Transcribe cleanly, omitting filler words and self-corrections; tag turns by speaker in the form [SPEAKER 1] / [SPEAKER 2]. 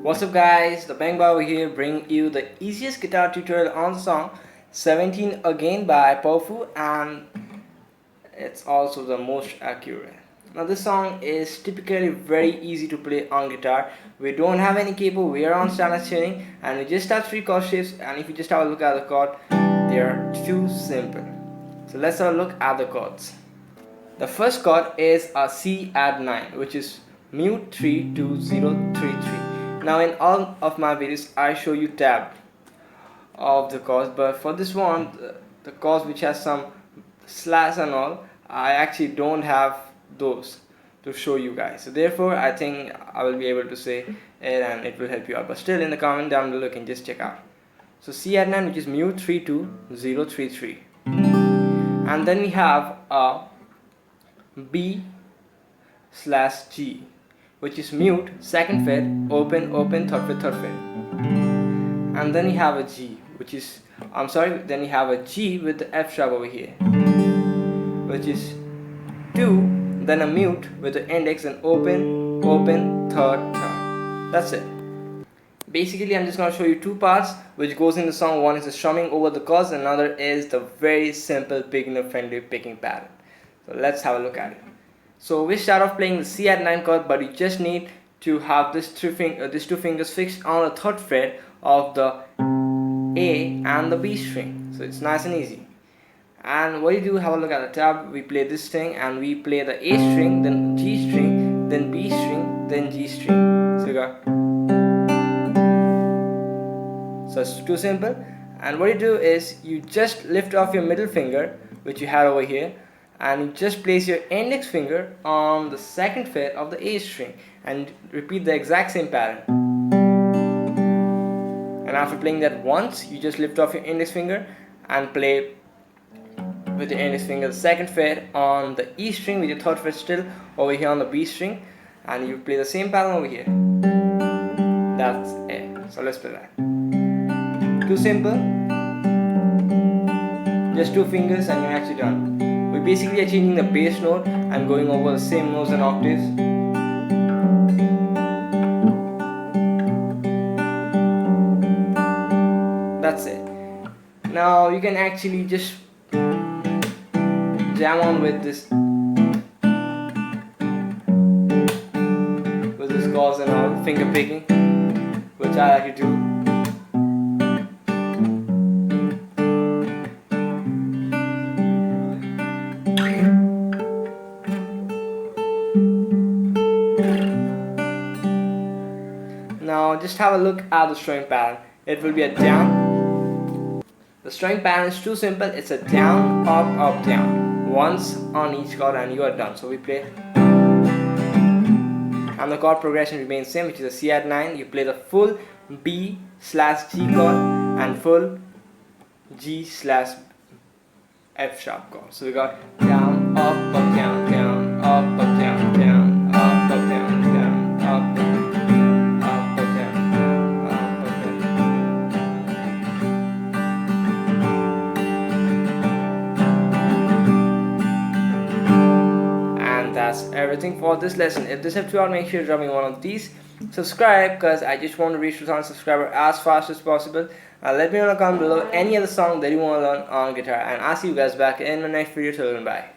[SPEAKER 1] What's up guys, the Bang Boy over here bringing you the easiest guitar tutorial on the song 17 again by Powfu, and it's also the most accurate. Now this song is typically very easy to play on guitar. We don't have any capo, we are on standard tuning and we just have 3 chord shapes, and if you just have a look at the chord, they are too simple. So let's have a look at the chords. The first chord is a C add 9, which is mute 3 2 0 3 3. Now in all of my videos I show you tab of the chords, but for this one, the chords which has some slash and all, I actually don't have those to show you guys. So therefore I think I will be able to say it and it will help you out. But still, in the comment down below you can just check out. So C add 9, which is mute 3 2 0 3 3. And then we have a B slash G, which is mute, second fret, open, open, third fret, third fret. And then you have a G, which is, then you have a G with the F sharp over here, which is 2, then a mute with the index and open, open, third, third. That's it. Basically, I'm just going to show you 2 parts which goes in the song. One is the strumming over the chords, and another is the very simple beginner friendly picking pattern. So let's have a look at it. So we start off playing the C add 9 chord, but you just need to have these two fingers fixed on the third fret of the A and the B string. So it's nice and easy. And what you do, have a look at the tab. We play this thing and we play the A string, then G string, then B string, then G string. So you got. So it's too simple. And what you do is you just lift off your middle finger, which you have over here, and you just place your index finger on the second fret of the A string and repeat the exact same pattern. And after playing that once, you just lift off your index finger and play with your index finger the second fret on the E string with your third fret still over here on the B string, and you play the same pattern over here. That's it. So let's play that. Too simple. Just 2 fingers and you're actually done. We basically are changing the bass note and going over the same notes and octaves. That's it. Now you can actually just jam on with this chords and all, finger picking, which I like to do. Now just have a look at the strumming pattern. It will be a down. The strumming pattern is too simple. It's a down, up, up, down. Once on each chord and you are done. So we play. And the chord progression remains same, which is a C add 9. You play the full B slash G chord and full G slash F sharp chord. So we got down, up, up, down, down, up, up, down, down, up, up, down, down, up, up. That's everything for this lesson. If this helped you out, make sure to drop me one of these. Subscribe, because I just want to reach 2,000 subscribers as fast as possible. Let me know in the comment below any other song that you want to learn on guitar, and I'll see you guys back in my next video. Till then, bye.